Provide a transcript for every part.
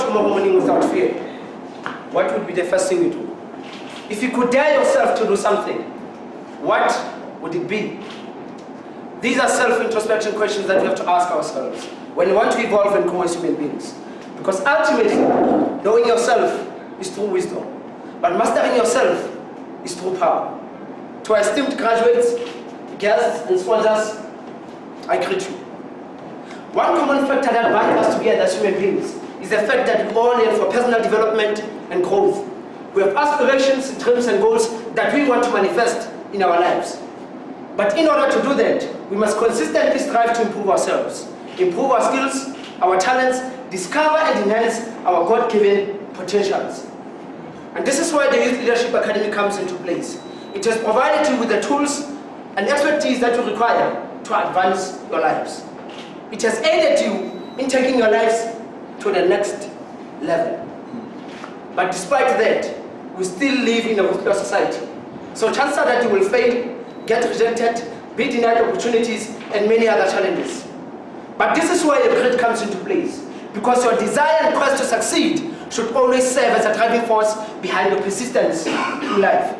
tomorrow morning without fear, what would be the first thing you do? If you could dare yourself to do something, what would it be? These are self-introspection questions that we have to ask ourselves when we want to evolve and grow as human beings. Because ultimately, knowing yourself is true wisdom, but mastering yourself is true power. To our esteemed graduates, guests, and sponsors, I greet you. One common factor that binds us together as human beings is the fact that we all aim for personal development and growth. We have aspirations, dreams, and goals that we want to manifest in our lives. But in order to do that, we must consistently strive to improve ourselves, improve our skills, our talents, discover and enhance our God-given potentials. And this is where the Youth Leadership Academy comes into place. It has provided you with the tools and expertise that you require to advance your lives. It has aided you in taking your lives to the next level. But despite that, we still live in a ruthless society. So chances are that you will fail, get rejected, be denied opportunities, and many other challenges. But this is where your grit comes into place, because your desire and quest to succeed should always serve as a driving force behind your persistence in life.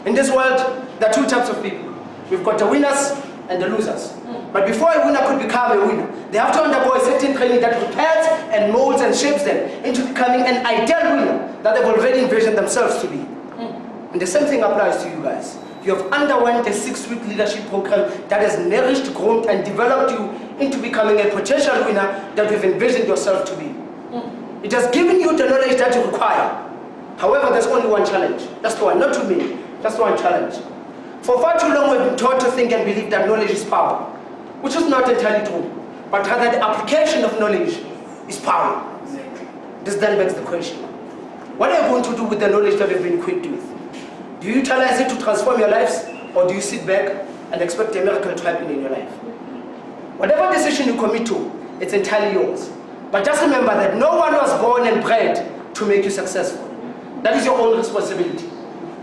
In this world, there are two types of people. We've got the winners and the losers. But before a winner could become a winner, they have to undergo a certain training that prepares and molds and shapes them into becoming an ideal winner that they've already envisioned themselves to be. And the same thing applies to you guys. You have underwent a 6-week leadership program that has nourished, grown, and developed you into becoming a potential winner that you've envisioned yourself to be. It has given you the knowledge that you require. However, there's only one challenge. That's the one, not too many. That's the one challenge. For far too long, we've been taught to think and believe that knowledge is power, which is not entirely true, but rather the application of knowledge is power. This then begs the question, what are you going to do with the knowledge that you've been equipped with? Do you utilize it to transform your lives, or do you sit back and expect a miracle to happen in your life? Whatever decision you commit to, it's entirely yours. But just remember that no one was born and bred to make you successful. That is your own responsibility.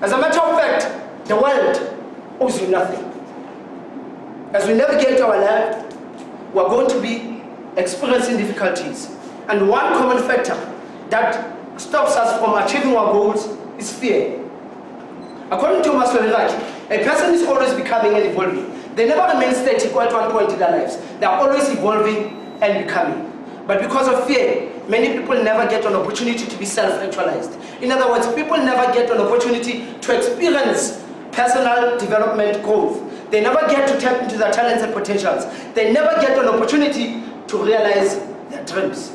As a matter of fact, the world owes you nothing. As we navigate our life, we're going to be experiencing difficulties. And one common factor that stops us from achieving our goals is fear. According to Maslow, a person is always becoming and evolving. They never remain static at one point in their lives. They are always evolving and becoming. But because of fear, many people never get an opportunity to be self-actualized. In other words, people never get an opportunity to experience personal development growth. They never get to tap into their talents and potentials. They never get an opportunity to realize their dreams.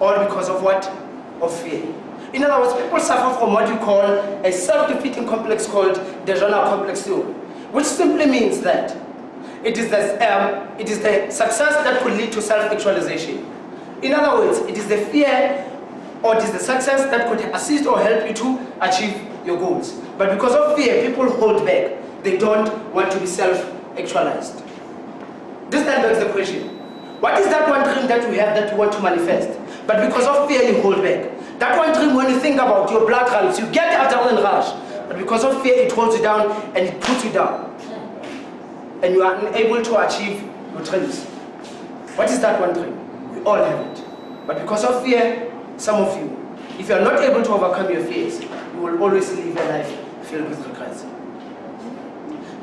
All because of what? Of fear. In other words, people suffer from what you call a self-defeating complex called the genre complex theory, which simply means that it is the success that could lead to self-actualization. In other words, it is the fear or it is the success that could assist or help you to achieve your goals. But because of fear, people hold back. They don't want to be self-actualized. This then begs the question, what is that one dream that you have that you want to manifest? But because of fear, you hold back. That one dream, when you think about your blood runs, you get the adrenaline rush. But because of fear, it holds you down and it puts you down. And you are unable to achieve your dreams. What is that one dream? We all have it. But because of fear, some of you, if you are not able to overcome your fears, you will always live a life filled with regrets.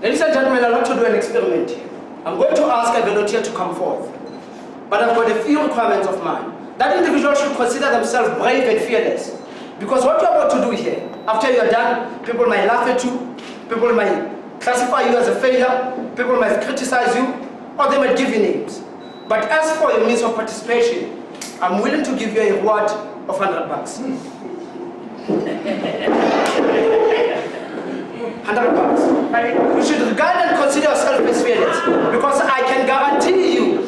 Ladies and gentlemen, I'd like to do an experiment here. I'm going to ask a volunteer to come forth. But I've got a few requirements of mine. That individual should consider themselves brave and fearless. Because what you're about to do here, after you're done, people might laugh at you, people might classify you as a failure, people might criticize you, or they might give you names. But as for your means of participation, I'm willing to give you a reward of $100. $100. You should regard and consider yourself as fearless, because I can guarantee you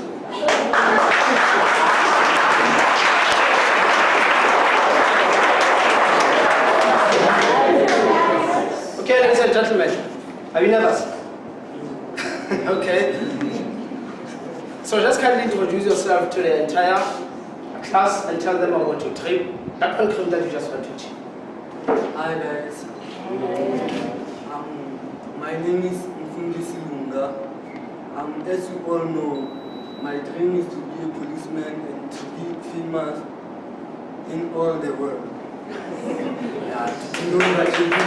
okay, ladies and gentlemen, are you nervous? Okay. So just kindly introduce yourself to the entire class and tell them about your dream, that one dream that you just want to achieve. Hi guys. My name is Ntsane. As you all know, my dream is to be a policeman and to be famous in all the world. Yeah, to know what you do.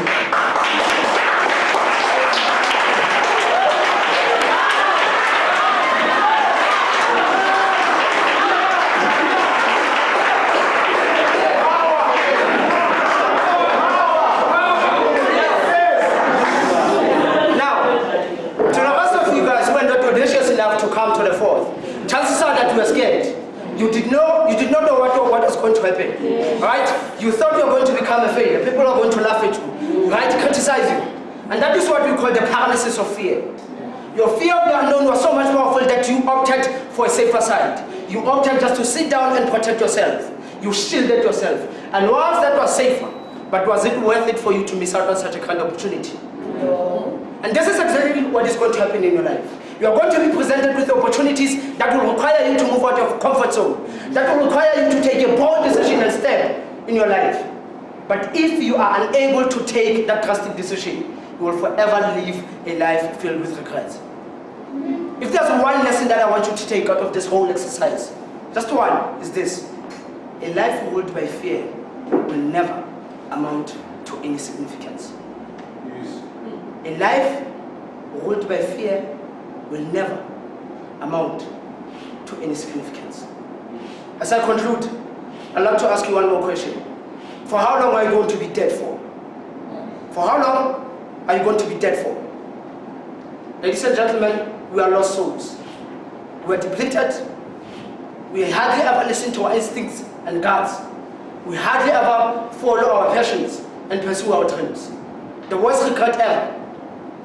To come to the fourth, chances are that you were scared. You did not know what was going to happen, right? You thought you were going to become a failure. People are going to laugh at you, right? Criticize you, and that is what we call the paralysis of fear. Your fear of the unknown was so much powerful that you opted for a safer side. You opted just to sit down and protect yourself. You shielded yourself, and whilst that was safer, but was it worth it for you to miss out on such a kind of opportunity? No. And this is exactly what is going to happen in your life. You are going to be presented with opportunities that will require you to move out of your comfort zone, that will require you to take a bold decision and step in your life. But if you are unable to take that drastic decision, you will forever live a life filled with regrets. If there's one lesson that I want you to take out of this whole exercise, just one, is this: a life ruled by fear will never amount to any significance. Yes. A life ruled by fear will never amount to any significance. As I conclude, I'd like to ask you one more question. For how long are you going to be dead for? For how long are you going to be dead for? Ladies and gentlemen, we are lost souls. We are depleted. We hardly ever listen to our instincts and guts. We hardly ever follow our passions and pursue our dreams. The worst regret ever,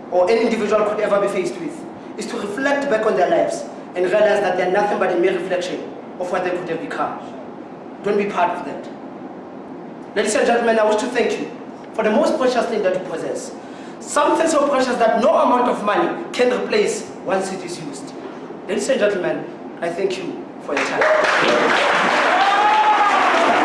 or any individual could ever be faced with, is to reflect back on their lives and realize that they're nothing but a mere reflection of what they could have become. Don't be part of that. Ladies and gentlemen, I wish to thank you for the most precious thing that you possess. Something so precious that no amount of money can replace once it is used. Ladies and gentlemen, I thank you for your time.